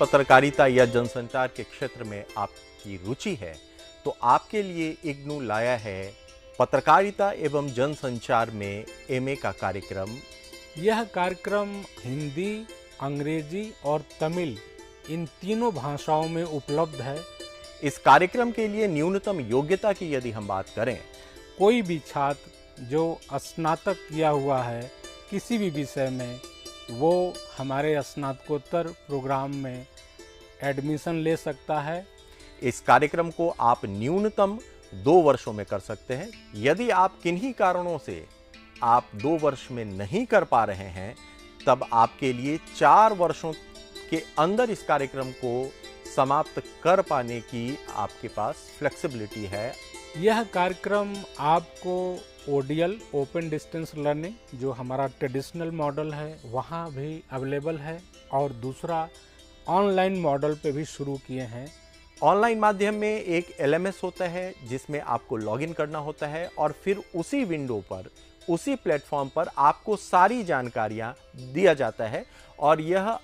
पत्रकारिता या जनसंचार के क्षेत्र में आपकी रुचि है तो आपके लिए इग्नू लाया है पत्रकारिता एवं जनसंचार में एमए का कार्यक्रम। यह कार्यक्रम हिंदी, अंग्रेजी और तमिल इन तीनों भाषाओं में उपलब्ध है। इस कार्यक्रम के लिए न्यूनतम योग्यता की यदि हम बात करें, कोई भी छात्र जो स्नातक किया हुआ है किसी भी विषय में, वो हमारे स्नातकोत्तर प्रोग्राम में एडमिशन ले सकता है। इस कार्यक्रम को आप न्यूनतम 2 वर्षों में कर सकते हैं। यदि आप किन्हीं कारणों से आप 2 वर्ष में नहीं कर पा रहे हैं, तब आपके लिए 4 वर्षों के अंदर इस कार्यक्रम को समाप्त कर पाने की आपके पास फ्लेक्सिबिलिटी है। यह कार्यक्रम आपको ओडीएल, ओपन डिस्टेंस लर्निंग, जो हमारा ट्रेडिशनल मॉडल है वहाँ भी अवेलेबल है, और दूसरा ऑनलाइन मॉडल पे भी शुरू किए हैं। ऑनलाइन माध्यम में एक एलएमएस होता है जिसमें आपको लॉगिन करना होता है और फिर उसी विंडो पर, उसी प्लेटफॉर्म पर आपको सारी जानकारियां दिया जाता है। और यह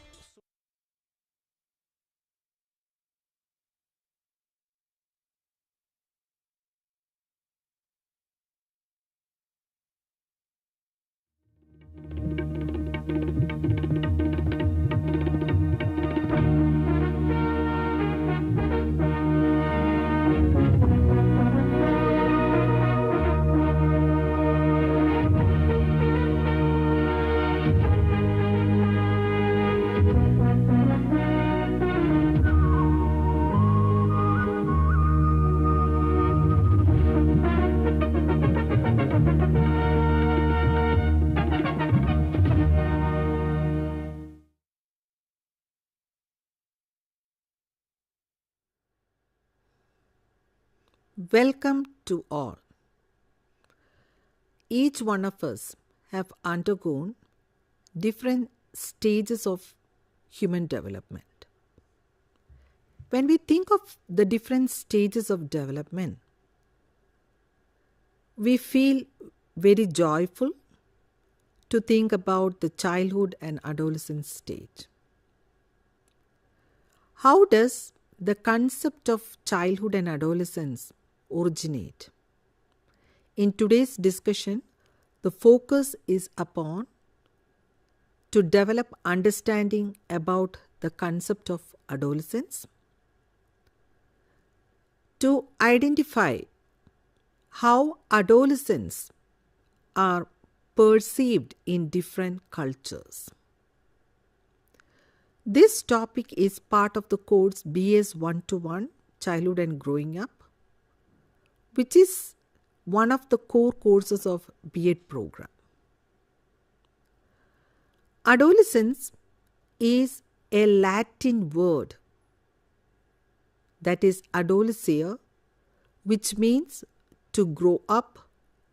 Welcome to all. Each one of us have undergone different stages of human development. When we think of the different stages of development, we feel very joyful to think about the childhood and adolescence stage. How does the concept of childhood and adolescence originate? In today's discussion, the focus is upon to develop understanding about the concept of adolescence, to identify how adolescents are perceived in different cultures. This topic is part of the course BS 1-1 Childhood and Growing Up, which is one of the core courses of B.Ed program. Adolescence is a Latin word that is adolescere, which means to grow up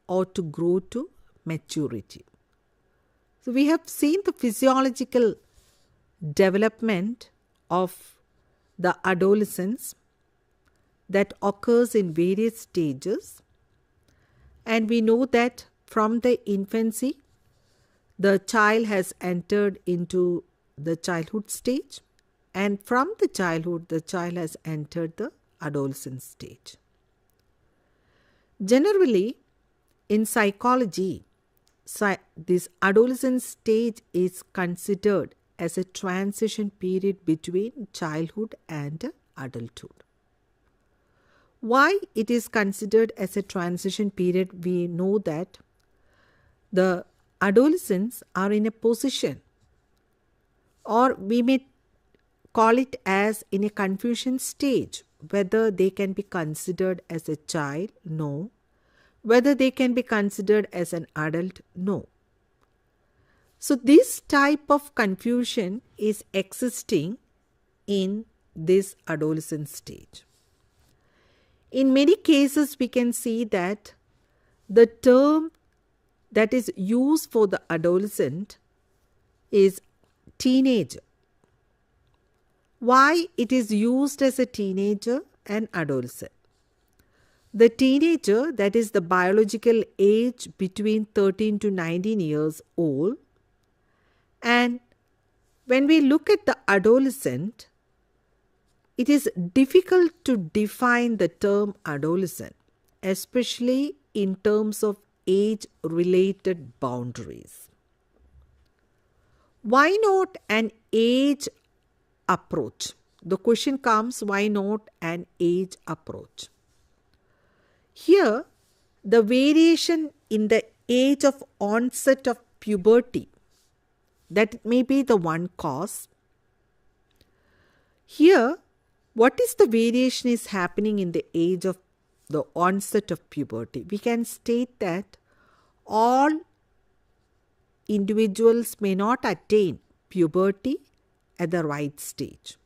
or to grow to maturity. So we have seen the physiological development of the adolescence that occurs in various stages, and we know that from the infancy the child has entered into the childhood stage, and from the childhood the child has entered the adolescent stage. Generally, in psychology, this adolescent stage is considered as a transition period between childhood and adulthood. Why it is considered as a transition period? We know that the adolescents are in a position, or we may call it as in a confusion stage, whether they can be considered as a child, no. Whether they can be considered as an adult, no. So this type of confusion is existing in this adolescent stage. In many cases, we can see that the term that is used for the adolescent is teenager. Why it is used as a teenager and adolescent? The teenager, that is the biological age between 13 to 19 years old, and when we look at the adolescent, it is difficult to define the term adolescent, especially in terms of age-related boundaries. Why not an age approach? The question comes, why not an age approach? Here, the variation in the age of onset of puberty, that may be the one cause. Here, what is the variation is happening in the age of the onset of puberty? We can state that all individuals may not attain puberty at the right stage.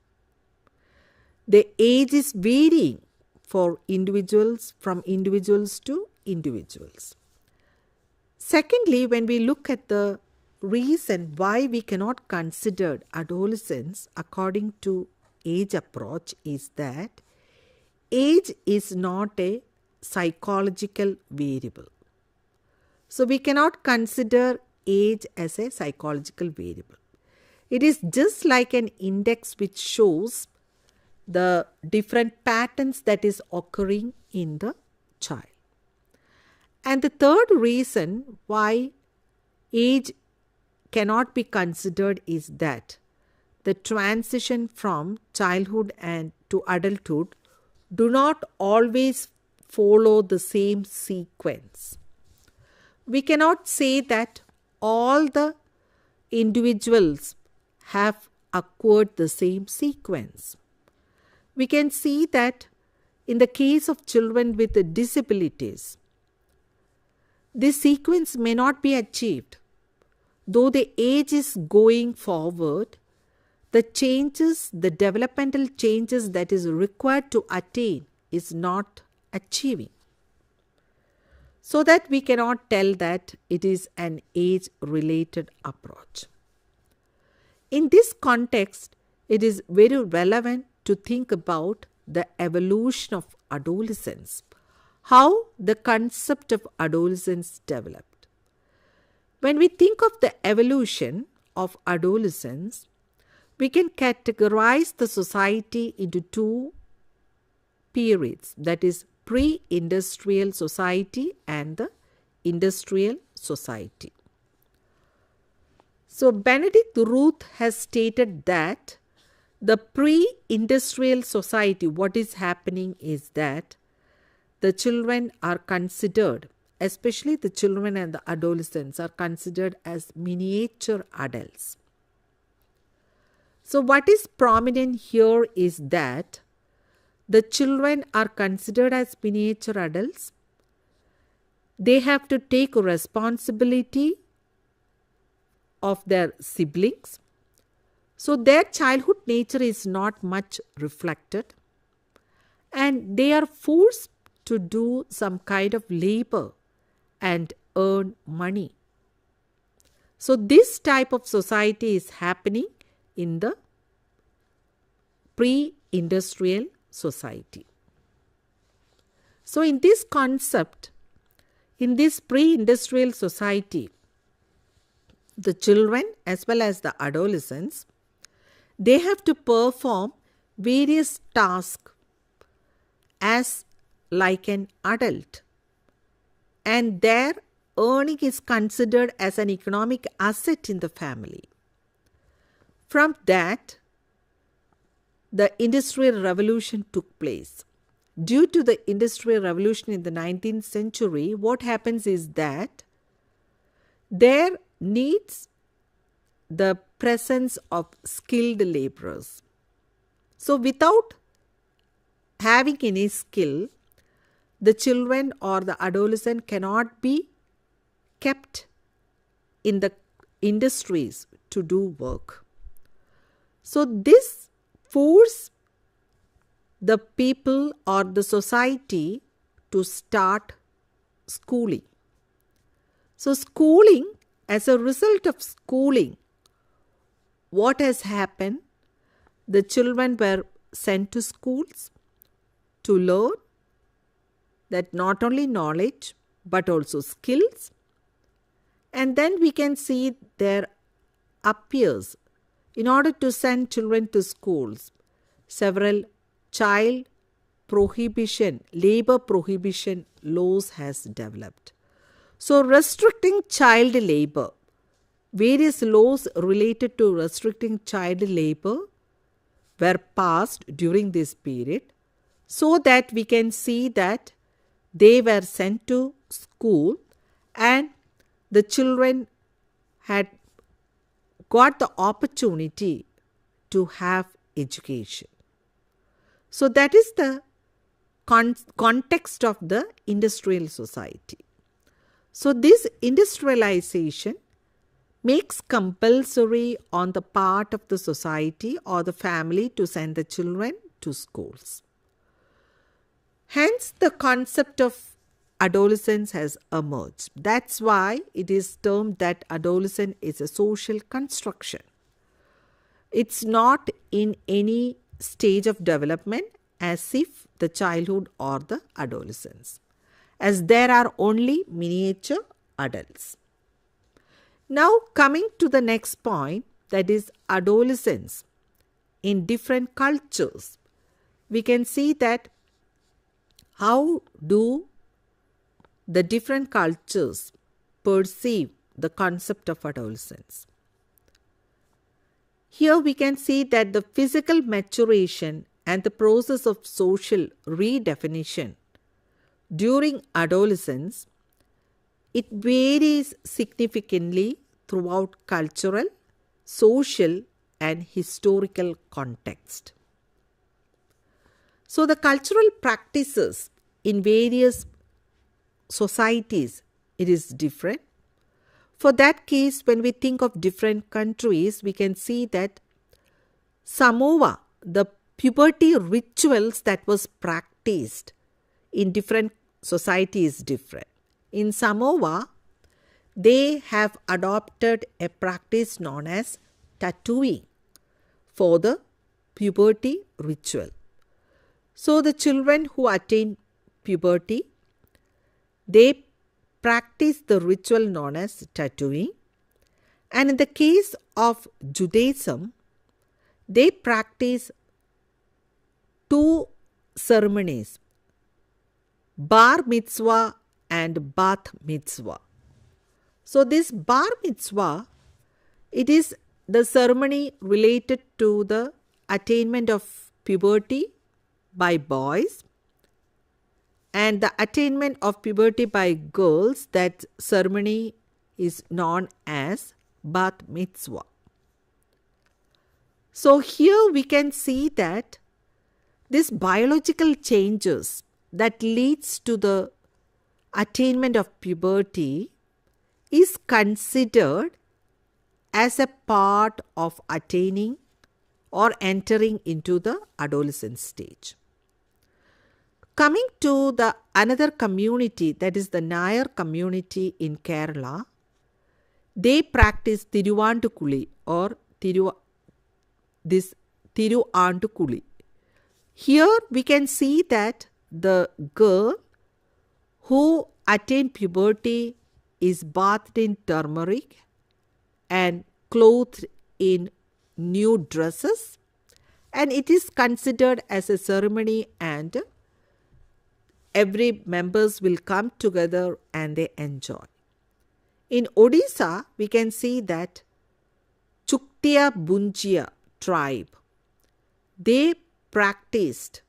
The age is varying for individuals, from individuals to individuals. Secondly, when we look at the reason why we cannot consider adolescence according to age approach, is that age is not a psychological variable. So we cannot consider age as a psychological variable. It is just like an index which shows the different patterns that is occurring in the child. And the third reason why age cannot be considered is that the transition from childhood and to adulthood do not always follow the same sequence. We cannot say that all the individuals have acquired the same sequence. We can see that in the case of children with disabilities, this sequence may not be achieved. Though the age is going forward, the changes, the developmental changes that is required to attain is not achieving. So that we cannot tell that it is an age-related approach. In this context, it is very relevant to think about the evolution of adolescence, how the concept of adolescence developed. When we think of the evolution of adolescence, we can categorize the society into two periods, that is pre-industrial society and the industrial society. So Benedict Ruth has stated that the pre-industrial society, what is happening is that the children are considered, especially the children and the adolescents, are considered as miniature adults. So what is prominent here is that the children are considered as miniature adults. They have to take responsibility of their siblings. So their childhood nature is not much reflected, and they are forced to do some kind of labor and earn money. So this type of society is happening in the pre-industrial society. So in this concept, in this pre-industrial society, the children as well as the adolescents, they have to perform various tasks as like an adult, and their earning is considered as an economic asset in the family. From that, the Industrial Revolution took place. Due to the Industrial Revolution in the 19th century, what happens is that there needs the presence of skilled laborers. So without having any skill, the children or the adolescent cannot be kept in the industries to do work. So this forces the people or the society to start schooling. So schooling, as a result of schooling, what has happened? The children were sent to schools to learn that not only knowledge but also skills. And then we can see there appears, in order to send children to schools, several child prohibition, labor prohibition laws has developed. So restricting child labor, various laws related to restricting child labor were passed during this period, so that we can see that they were sent to school and the children had got the opportunity to have education. So that is the context of the industrial society. So this industrialization makes compulsory on the part of the society or the family to send the children to schools. Hence, the concept of adolescence has emerged. That's why it is termed that adolescence is a social construction. It's not in any stage of development as if the childhood or the adolescence, as there are only miniature adults. Now coming to the next point, that is adolescence in different cultures, we can see that how do the different cultures perceive the concept of adolescence. Here we can see that the physical maturation and the process of social redefinition during adolescence, it varies significantly throughout cultural, social and historical context. So the cultural practices in various societies, it is different. For that case, when we think of different countries, we can see that Samoa, the puberty rituals that was practiced in different societies is different. In Samoa, they have adopted a practice known as tattooing for the puberty ritual. So the children who attain puberty, they practice the ritual known as tattooing. And in the case of Judaism, they practice two ceremonies, bar mitzvah and bat mitzvah. So this bar mitzvah, it is the ceremony related to the attainment of puberty by boys, and the attainment of puberty by girls, that ceremony is known as bat mitzvah. So here we can see that this biological changes that leads to the attainment of puberty is considered as a part of attaining or entering into the adolescent stage. Coming to the another community, that is the Nair community in Kerala, they practice Thiruvantukuli or Thiruvantukuli. Here we can see that the girl who attained puberty is bathed in turmeric and clothed in new dresses, and it is considered as a ceremony, and every members will come together and they enjoy. In Odisha, we can see that Chuktiya Bunjia tribe, they practiced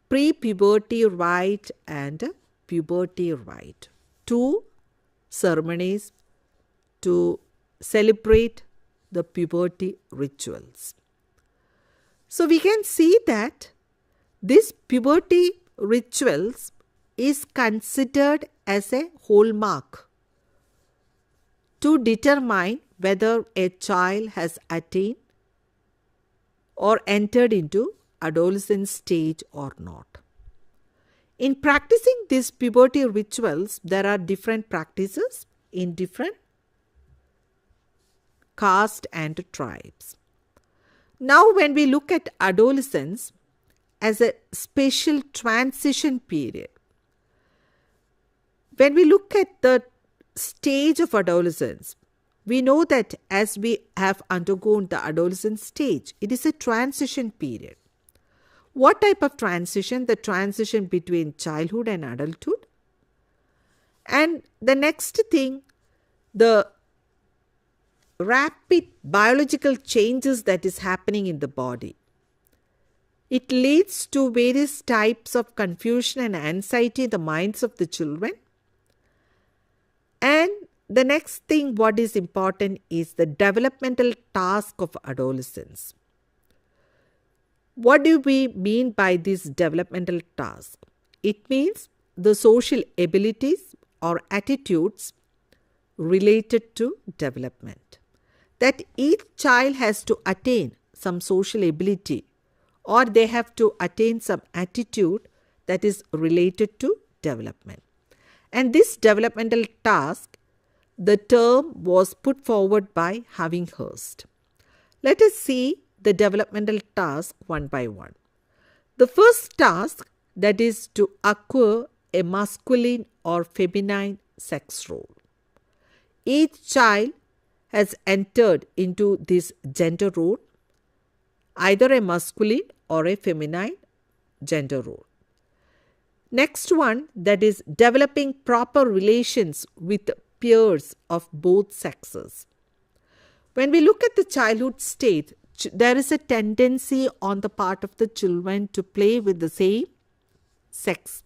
pre-puberty rite and puberty rite, two ceremonies to celebrate the puberty rituals. So we can see that this puberty rituals is considered as a hallmark to determine whether a child has attained or entered into adolescent stage or not. In practicing these puberty rituals, there are different practices in different caste and tribes. Now when we look at adolescence as a special transition period, when we look at the stage of adolescence, we know that as we have undergone the adolescent stage, it is a transition period. What type of transition? The transition between childhood and adulthood. And the next thing, the rapid biological changes that is happening in the body. It leads to various types of confusion and anxiety in the minds of the children. And the next thing what is important is the developmental task of adolescence. What do we mean by this developmental task? It means the social abilities or attitudes related to development. That each child has to attain some social ability, or they have to attain some attitude that is related to development. And this developmental task, the term was put forward by Havinghurst. Let us see the developmental task one by one. The first task, that is to acquire a masculine or feminine sex role. Each child has entered into this gender role, either a masculine or a feminine gender role. Next one, that is developing proper relations with peers of both sexes. When we look at the childhood stage, there is a tendency on the part of the children to play with the same sex.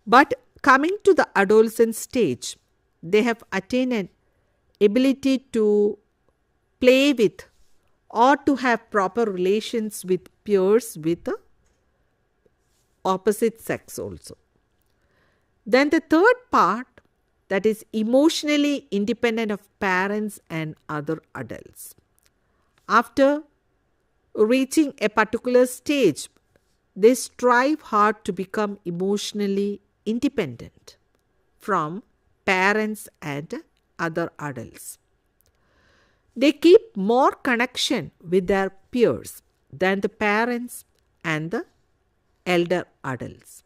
But coming to the adolescent stage, they have attained an ability to play with or to have proper relations with peers with the opposite sex also. Then the third part, that is emotionally independent of parents and other adults. After reaching a particular stage, they strive hard to become emotionally independent from parents and other adults. They keep more connection with their peers than the parents and the elder adults.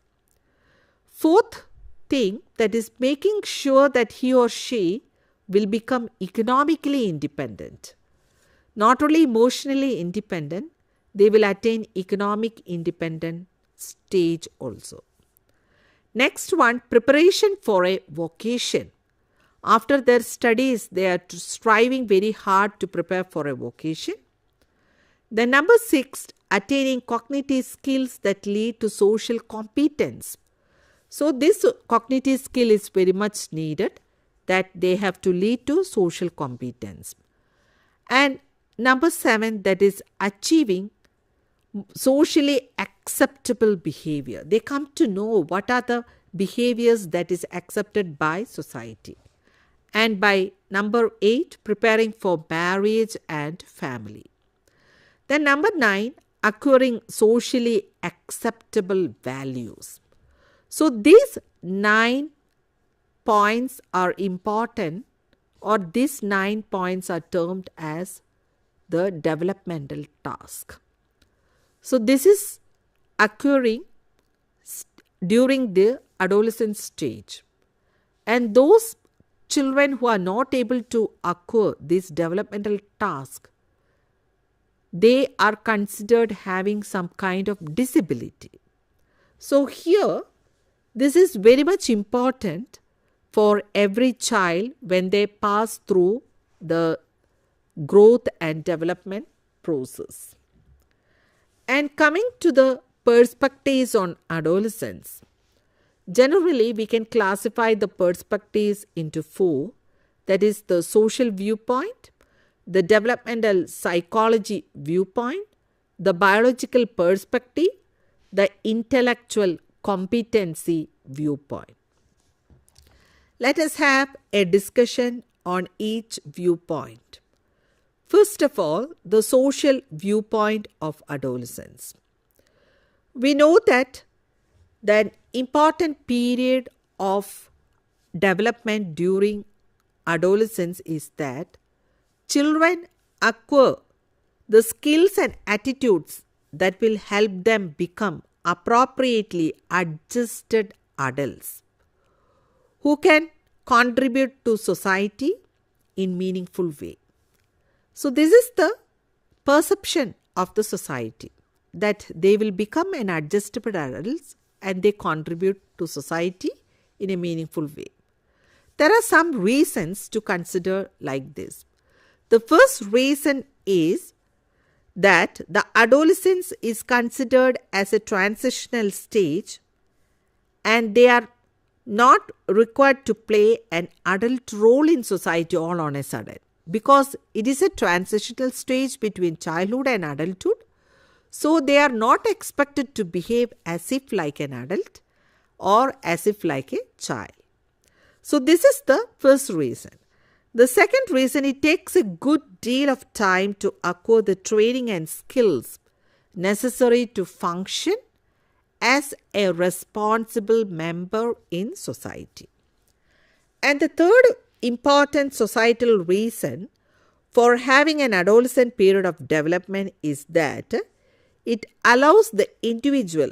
Fourth thing, that is making sure that he or she will become economically independent. Not only emotionally independent, they will attain economic independent stage also. Next one, preparation for a vocation. After their studies, they are striving very hard to prepare for a vocation. The number 6, attaining cognitive skills that lead to social competence. So this cognitive skill is very much needed, that they have to lead to social competence. And number 7, that is achieving socially acceptable behavior. They come to know what are the behaviors that is accepted by society. And by number 8, preparing for marriage and family. Then number 9, acquiring socially acceptable values. So these 9 points are important, or these 9 points are termed as the developmental task. So this is occurring during the adolescent stage. And those children who are not able to acquire this developmental task, they are considered having some kind of disability. So here, this is very much important for every child when they pass through the growth and development process. And coming to the perspectives on adolescence, generally we can classify the perspectives into 4, that is the social viewpoint, the developmental psychology viewpoint, the biological perspective, the intellectual competency viewpoint. Let us have a discussion on each viewpoint. First of all, the social viewpoint of adolescence. We know that the important period of development during adolescence is that children acquire the skills and attitudes that will help them become appropriately adjusted adults who can contribute to society in meaningful way. So this is the perception of the society. that they will become an adjustable adults and they contribute to society in a meaningful way. There are some reasons to consider like this. The first reason is that the adolescence is considered as a transitional stage and they are not required to play an adult role in society all on a sudden, because it is a transitional stage between childhood and adulthood. So they are not expected to behave as if like an adult or as if like a child. So this is the first reason. The second reason, it takes a good deal of time to acquire the training and skills necessary to function as a responsible member in society. And the third important societal reason for having an adolescent period of development is that it allows the individual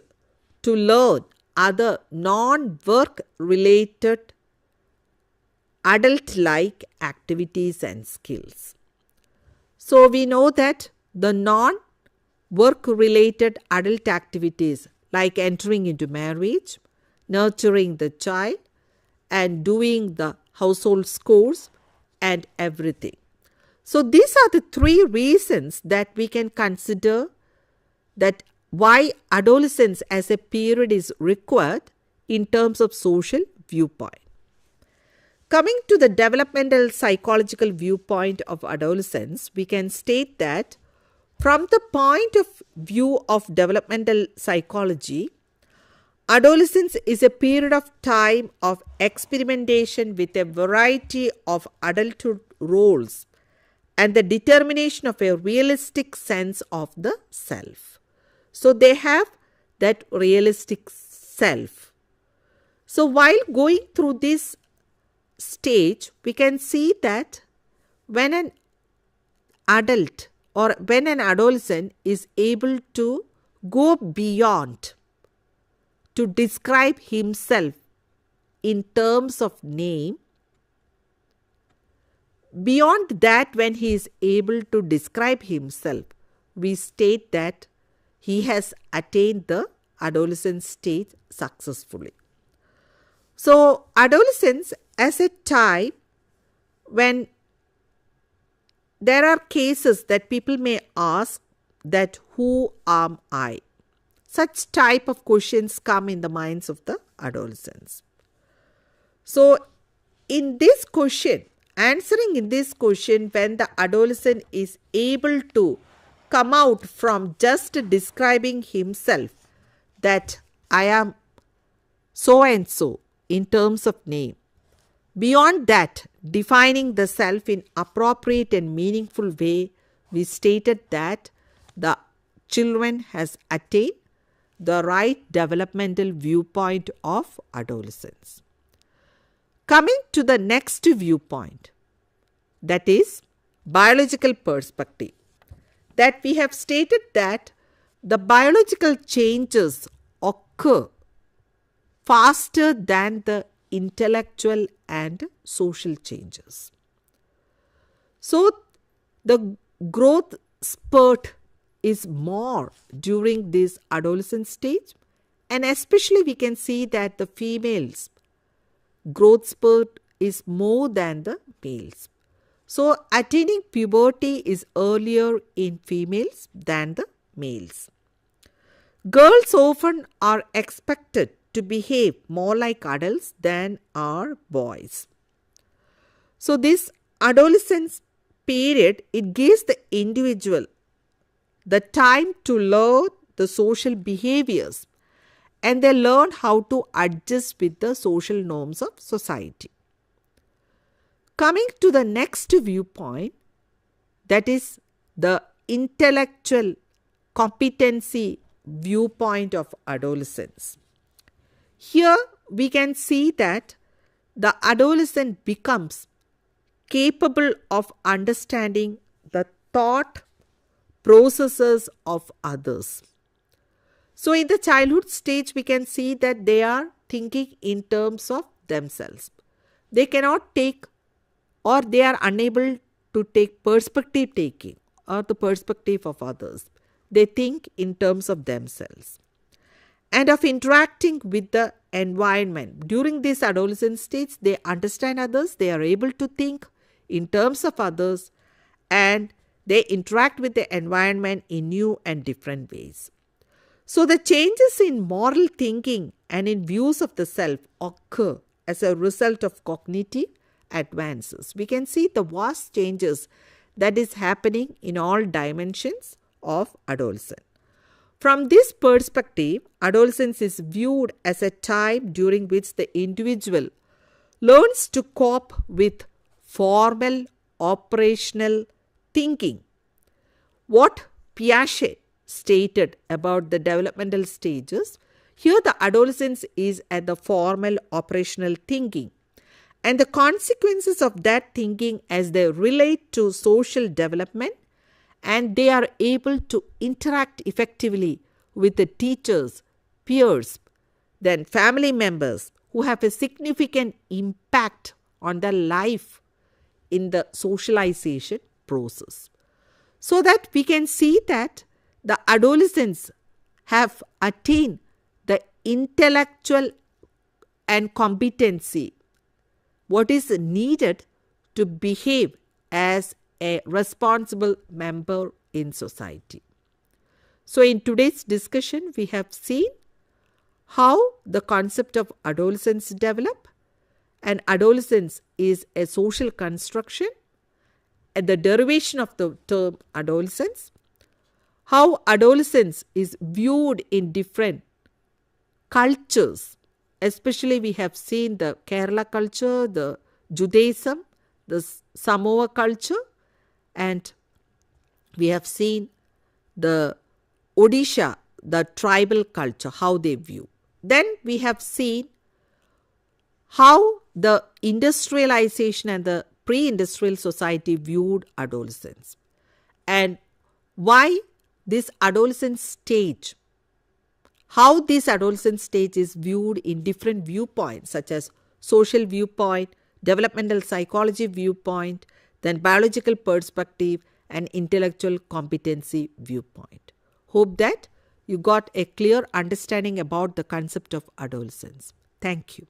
to learn other non-work related adult-like activities and skills. So we know that the non-work related adult activities like entering into marriage, nurturing the child, and doing the household chores and everything. So these are the three reasons that we can consider that why adolescence as a period is required in terms of social viewpoint. Coming to the developmental psychological viewpoint of adolescence, we can state that from the point of view of developmental psychology, adolescence is a period of time of experimentation with a variety of adulthood roles and the determination of a realistic sense of the self. So they have that realistic self. So while going through this stage, we can see that when an adult or when an adolescent is able to go beyond to describe himself in terms of name, beyond that when he is able to describe himself, we state that he has attained the adolescent stage successfully. So adolescence as a time when there are cases that people may ask that who am I? Such type of questions come in the minds of the adolescents. So in this question, answering in this question, when the adolescent is able to come out from just describing himself that I am so and so in terms of name, beyond that, defining the self in appropriate and meaningful way, we stated that the children has attained the right developmental viewpoint of adolescence. Coming to the next viewpoint, that is biological perspective, that we have stated that the biological changes occur faster than the intellectual and social changes. So the growth spurt is more during this adolescent stage, and especially we can see that the females' growth spurt is more than the males. So attaining puberty is earlier in females than the males. Girls often are expected to behave more like adults than are boys. So this adolescence period, it gives the individual the time to learn the social behaviors and they learn how to adjust with the social norms of society. Coming to the next viewpoint, that is the intellectual competency viewpoint of adolescence. Here we can see that the adolescent becomes capable of understanding the thought processes of others. So in the childhood stage, we can see that they are thinking in terms of themselves. They cannot take or they are unable to take perspective taking or the perspective of others. they think in terms of themselves and of interacting with the environment. During this adolescent stage, they understand others, they are able to think in terms of others, and they interact with the environment in new and different ways. So the changes in moral thinking and in views of the self occur as a result of cognitive advances. We can see the vast changes that is happening in all dimensions of adolescence. From this perspective, adolescence is viewed as a time during which the individual learns to cope with formal operational thinking. What Piaget stated about the developmental stages, here the adolescence is at the formal operational thinking, and the consequences of that thinking as they relate to social development, and they are able to interact effectively with the teachers, peers, then family members who have a significant impact on their life in the socialization process. So that we can see that the adolescents have attained the intellectual and competency what is needed to behave as a responsible member in society. So in today's discussion, we have seen how the concept of adolescence develop, and adolescence is a social construction, and the derivation of the term adolescence, how adolescence is viewed in different cultures. Especially we have seen the Kerala culture, the Judaism, the Samoa culture, and we have seen the Odisha, the tribal culture, how they view. Then we have seen how the industrialization and the pre-industrial society viewed adolescence, and why this adolescent stage, how this adolescent stage is viewed in different viewpoints such as social viewpoint, developmental psychology viewpoint, then biological perspective and intellectual competency viewpoint. Hope that you got a clear understanding about the concept of adolescence. Thank you.